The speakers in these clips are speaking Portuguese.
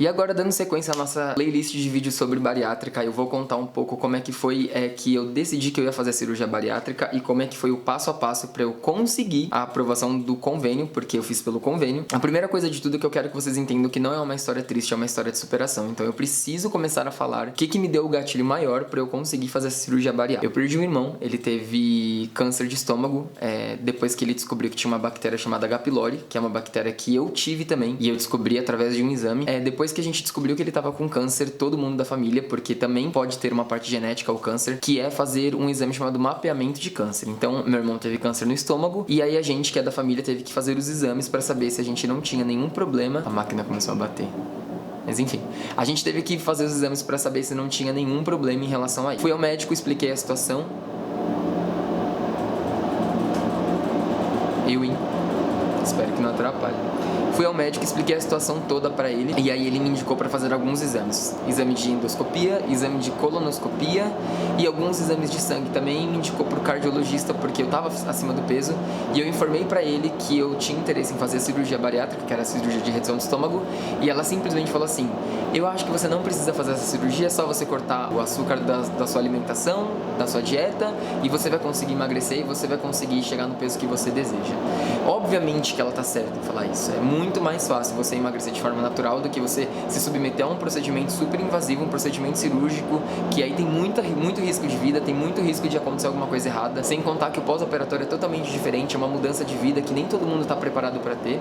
E agora, dando sequência à nossa playlist de vídeos sobre bariátrica, eu vou contar um pouco como é que foi que eu decidi que eu ia fazer a cirurgia bariátrica e como é que foi o passo a passo para eu conseguir a aprovação do convênio, porque eu fiz pelo convênio. A primeira coisa de tudo é que eu quero que vocês entendam que não é uma história triste, é uma história de superação. Então eu preciso começar a falar o que me deu o gatilho maior para eu conseguir fazer essa cirurgia bariátrica. Eu perdi um irmão, ele teve câncer de estômago, depois que ele descobriu que tinha uma bactéria chamada H. pylori, que é uma bactéria que eu tive também, e eu descobri através de um exame. Depois que a gente descobriu que ele tava com câncer, todo mundo da família, porque também pode ter uma parte genética ao câncer, que é fazer um exame chamado mapeamento de câncer. Então, meu irmão teve câncer no estômago, e aí a gente, que é da família, teve que fazer os exames para saber se a gente não tinha nenhum problema. A máquina começou a bater. Mas enfim, a gente teve que fazer os exames para saber se não tinha nenhum problema em relação a isso. Fui ao médico, expliquei a situação. Espero que não atrapalhe. Fui ao médico, expliquei a situação toda pra ele e aí ele me indicou pra fazer alguns exames. Exame de endoscopia, exame de colonoscopia e alguns exames de sangue também. Me indicou pro cardiologista porque eu tava acima do peso e eu informei pra ele que eu tinha interesse em fazer a cirurgia bariátrica, que era a cirurgia de redução do estômago, e ela simplesmente falou assim: eu acho que você não precisa fazer essa cirurgia, é só você cortar o açúcar da sua alimentação, da sua dieta, e você vai conseguir emagrecer e você vai conseguir chegar no peso que você deseja. Obviamente que ela tá certa em falar isso. É muito mais fácil você emagrecer de forma natural do que você se submeter a um procedimento super invasivo, um procedimento cirúrgico, que aí tem muito risco de vida, tem muito risco de acontecer alguma coisa errada, sem contar que o pós-operatório é totalmente diferente, é uma mudança de vida que nem todo mundo tá preparado pra ter.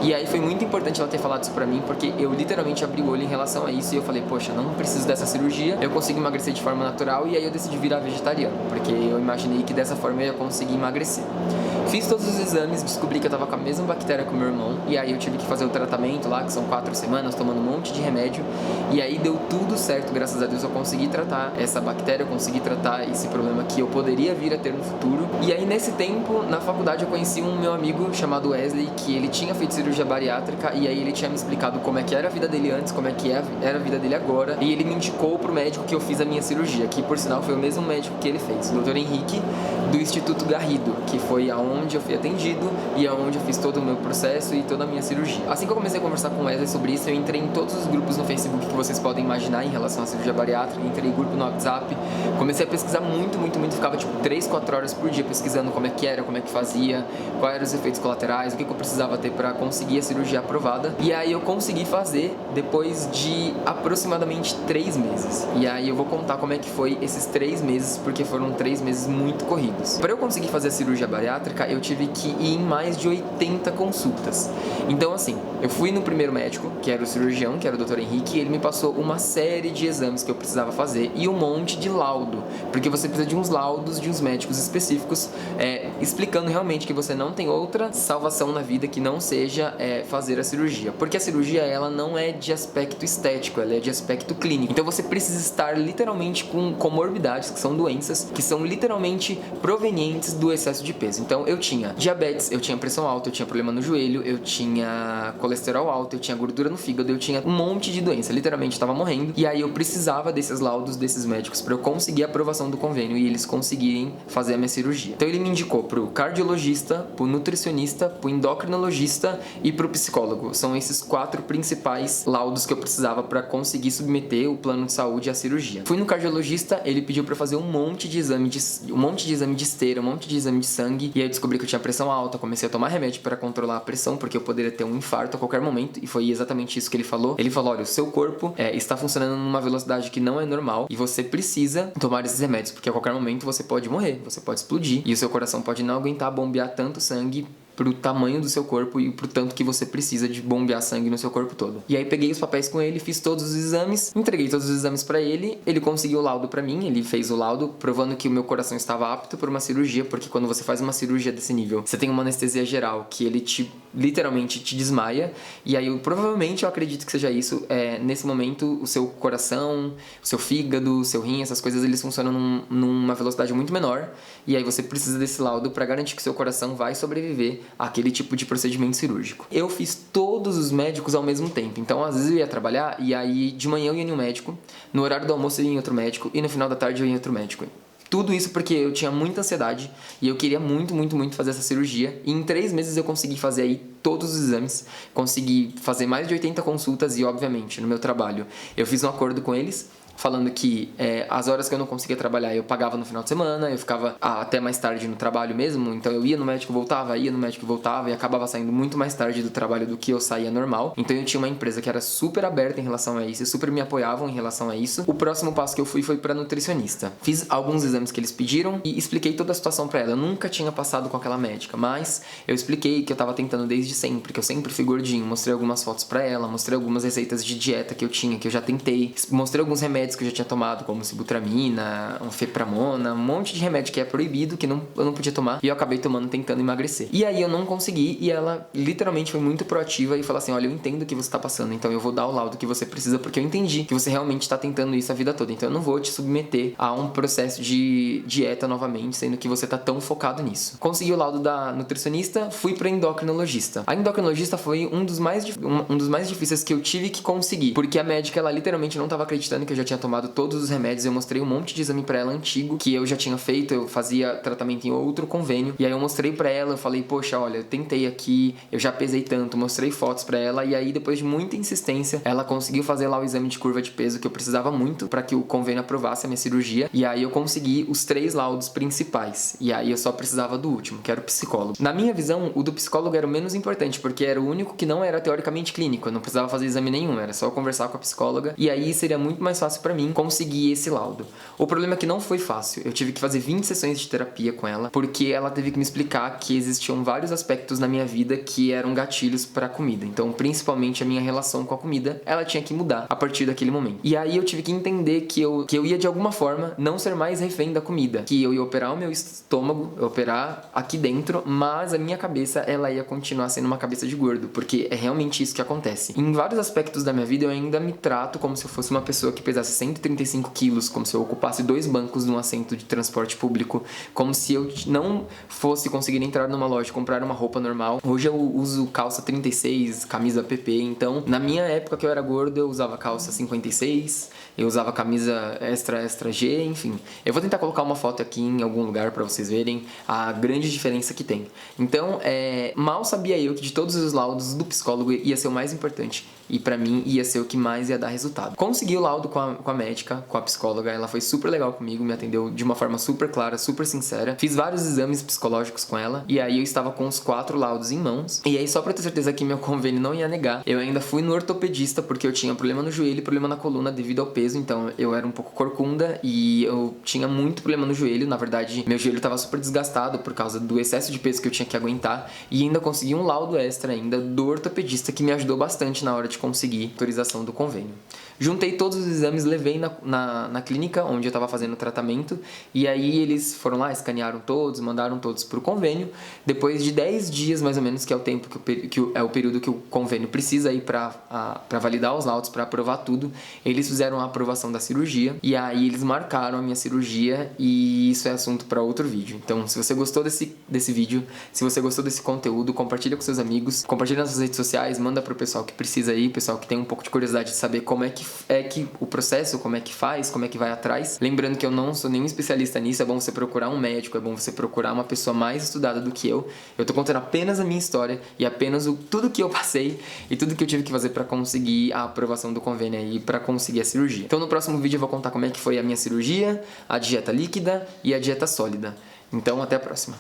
E aí foi muito importante ela ter falado isso pra mim, porque eu literalmente abri o olho em relação a isso e eu falei, poxa, não preciso dessa cirurgia, eu consigo emagrecer de forma natural, e aí eu decidi virar vegetariano, porque eu imaginei que dessa forma eu ia conseguir emagrecer. Fiz todos os exames, descobri que eu tava com a mesma bactéria que o meu irmão, e aí eu tive que fazer o tratamento lá, que são 4 semanas, tomando um monte de remédio, e aí deu tudo certo, graças a Deus eu consegui tratar essa bactéria, eu consegui tratar esse problema que eu poderia vir a ter no futuro. E aí nesse tempo, na faculdade, eu conheci um meu amigo chamado Wesley, que ele tinha feito cirurgia bariátrica, e aí ele tinha me explicado como é que era a vida dele antes, como é que era a vida dele agora, e ele me indicou pro médico que eu fiz a minha cirurgia, que por sinal foi o mesmo médico que ele fez, o Dr. Henrique, do Instituto Garrido, que foi aonde eu fui atendido e aonde eu fiz todo o meu processo e toda a minha cirurgia. Assim que eu comecei a conversar com o Wesley sobre isso, eu entrei em todos os grupos no Facebook que vocês podem imaginar em relação à cirurgia bariátrica, entrei em grupo no WhatsApp, comecei a pesquisar muito, ficava tipo 3, 4 horas por dia pesquisando como é que era, como é que fazia, quais eram os efeitos colaterais, o que eu precisava ter para conseguir a cirurgia aprovada. E aí eu consegui fazer depois de aproximadamente 3 meses. E aí eu vou contar como é que foi esses 3 meses, porque foram 3 meses muito corridos. Para eu conseguir fazer a cirurgia bariátrica, eu tive que ir em mais de 80 consultas. Então assim, eu fui no primeiro médico, que era o cirurgião, que era o Dr. Henrique, e ele me passou uma série de exames que eu precisava fazer e um monte de laudo, porque você precisa de uns laudos de uns médicos específicos, explicando realmente que você não tem outra salvação na vida que não seja fazer a cirurgia, porque a cirurgia ela não é de aspecto estético, ela é de aspecto clínico. Então você precisa estar literalmente com comorbidades, que são doenças que são literalmente provenientes do excesso de peso. Então eu tinha diabetes, eu tinha pressão alta, eu tinha problema no joelho, eu tinha colesterol alto, eu tinha gordura no fígado, eu tinha um monte de doença, literalmente estava morrendo. E aí eu precisava desses laudos desses médicos para eu conseguir a aprovação do convênio e eles conseguirem fazer a minha cirurgia. Então ele me indicou pro cardiologista, pro nutricionista, pro endocrinologista e pro psicólogo. São esses 4 principais laudos que eu precisava para conseguir submeter o plano de saúde à cirurgia. Fui no cardiologista, ele pediu para eu fazer um monte de exame de esteira, um monte de exame de sangue, e aí eu descobri que eu tinha pressão alta, comecei a tomar remédio para controlar a pressão, porque eu poderia ter um infarto a qualquer momento, e foi exatamente isso que ele falou. Ele falou, olha, o seu corpo está funcionando numa velocidade que não é normal, e você precisa tomar esses remédios, porque a qualquer momento você pode morrer, você pode explodir, e o seu coração pode não aguentar bombear tanto sangue pro tamanho do seu corpo e pro tanto que você precisa de bombear sangue no seu corpo todo. E aí peguei os papéis com ele, fiz todos os exames, entreguei todos os exames pra ele, ele conseguiu o laudo pra mim, ele fez o laudo provando que o meu coração estava apto para uma cirurgia, porque quando você faz uma cirurgia desse nível, você tem uma anestesia geral que ele literalmente te desmaia, e aí provavelmente eu acredito que seja isso, nesse momento o seu coração, o seu fígado, o seu rim, essas coisas eles funcionam numa velocidade muito menor, e aí você precisa desse laudo pra garantir que o seu coração vai sobreviver àquele tipo de procedimento cirúrgico. Eu fiz todos os médicos ao mesmo tempo, então às vezes eu ia trabalhar e aí de manhã eu ia em um médico, no horário do almoço eu ia em outro médico e no final da tarde eu ia em outro médico. Tudo isso porque eu tinha muita ansiedade e eu queria muito fazer essa cirurgia, e em 3 meses eu consegui fazer aí todos os exames, consegui fazer mais de 80 consultas e, obviamente, no meu trabalho, eu fiz um acordo com eles, falando que as horas que eu não conseguia trabalhar eu pagava no final de semana, eu ficava até mais tarde no trabalho mesmo, então eu ia no médico e voltava, e acabava saindo muito mais tarde do trabalho do que eu saía normal. Então eu tinha uma empresa que era super aberta em relação a isso, e super me apoiavam em relação a isso. O próximo passo que eu fui foi pra nutricionista. Fiz alguns exames que eles pediram e expliquei toda a situação pra ela. Eu nunca tinha passado com aquela médica, mas eu expliquei que eu tava tentando desde sempre, que eu sempre fui gordinho, mostrei algumas fotos pra ela, mostrei algumas receitas de dieta que eu tinha, que eu já tentei, mostrei alguns remédios que eu já tinha tomado, como sibutramina, fepramona, um monte de remédio que é proibido, que eu não podia tomar, e eu acabei tomando tentando emagrecer. E aí eu não consegui, e ela literalmente foi muito proativa e falou assim: olha, eu entendo o que você tá passando, então eu vou dar o laudo que você precisa, porque eu entendi que você realmente tá tentando isso a vida toda, então eu não vou te submeter a um processo de dieta novamente, sendo que você tá tão focado nisso. Consegui o laudo da nutricionista, fui pra endocrinologista. A endocrinologista foi um dos mais difíceis que eu tive que conseguir, porque a médica, ela literalmente não tava acreditando que eu já tinha tomado todos os remédios. Eu mostrei um monte de exame pra ela antigo, que eu já tinha feito, eu fazia tratamento em outro convênio, e aí eu mostrei pra ela, eu falei: poxa, olha, eu tentei aqui, eu já pesei tanto, mostrei fotos pra ela, e aí depois de muita insistência, ela conseguiu fazer lá o exame de curva de peso que eu precisava muito pra que o convênio aprovasse a minha cirurgia, e aí eu consegui os 3 laudos principais, e aí eu só precisava do último, que era o psicólogo. Na minha visão, o do psicólogo era o menos importante, porque era o único que não era teoricamente clínico, eu não precisava fazer exame nenhum, era só conversar com a psicóloga, e aí seria muito mais fácil pra mim conseguir esse laudo. O problema é que não foi fácil, eu tive que fazer 20 sessões de terapia com ela, porque ela teve que me explicar que existiam vários aspectos na minha vida que eram gatilhos pra comida, então principalmente a minha relação com a comida, ela tinha que mudar a partir daquele momento. E aí eu tive que entender que eu ia de alguma forma não ser mais refém da comida, que eu ia operar o meu estômago, operar aqui dentro, mas a minha cabeça, ela ia continuar sendo uma cabeça de gordo, porque é realmente isso que acontece. Em vários aspectos da minha vida eu ainda me trato como se eu fosse uma pessoa que pesasse 135 quilos, como se eu ocupasse 2 bancos num assento de transporte público, como se eu não fosse conseguir entrar numa loja e comprar uma roupa normal. Hoje eu uso calça 36, camisa PP, então na minha época que eu era gordo eu usava calça 56, eu usava camisa extra G, enfim. Eu vou tentar colocar uma foto aqui em algum lugar pra vocês verem a grande diferença que tem. Então, mal sabia eu que de todos os laudos do psicólogo ia ser o mais importante, e pra mim ia ser o que mais ia dar resultado. Consegui o laudo com a médica, com a psicóloga, ela foi super legal comigo, me atendeu de uma forma super clara, super sincera. Fiz vários exames psicológicos com ela, e aí eu estava com os 4 laudos em mãos. E aí, só pra ter certeza que meu convênio não ia negar, eu ainda fui no ortopedista, porque eu tinha problema no joelho e problema na coluna devido ao peso, então eu era um pouco corcunda e eu tinha muito problema no joelho. Na verdade, meu joelho estava super desgastado por causa do excesso de peso que eu tinha que aguentar, e ainda consegui um laudo extra ainda do ortopedista, que me ajudou bastante na hora de conseguir a autorização do convênio. Juntei todos os exames, levei na clínica onde eu estava fazendo o tratamento, e aí eles foram lá, escanearam todos, mandaram todos pro convênio. Depois de 10 dias mais ou menos, que é o tempo é o período que o convênio precisa ir para validar os laudos, para aprovar tudo, eles fizeram a aprovação da cirurgia, e aí eles marcaram a minha cirurgia, e isso é assunto para outro vídeo. Então, se você gostou desse vídeo, se você gostou desse conteúdo, compartilha com seus amigos, compartilha nas suas redes sociais, manda pro pessoal que precisa aí, pessoal que tem um pouco de curiosidade de saber como é que o processo, como é que faz, como é que vai atrás. Lembrando que eu não sou nenhum especialista nisso, é bom você procurar um médico, é bom você procurar uma pessoa mais estudada do que eu. Eu tô contando apenas a minha história e apenas tudo que eu passei e tudo que eu tive que fazer pra conseguir a aprovação do convênio aí, pra conseguir a cirurgia. Então no próximo vídeo eu vou contar como é que foi a minha cirurgia, a dieta líquida e a dieta sólida. Então até a próxima.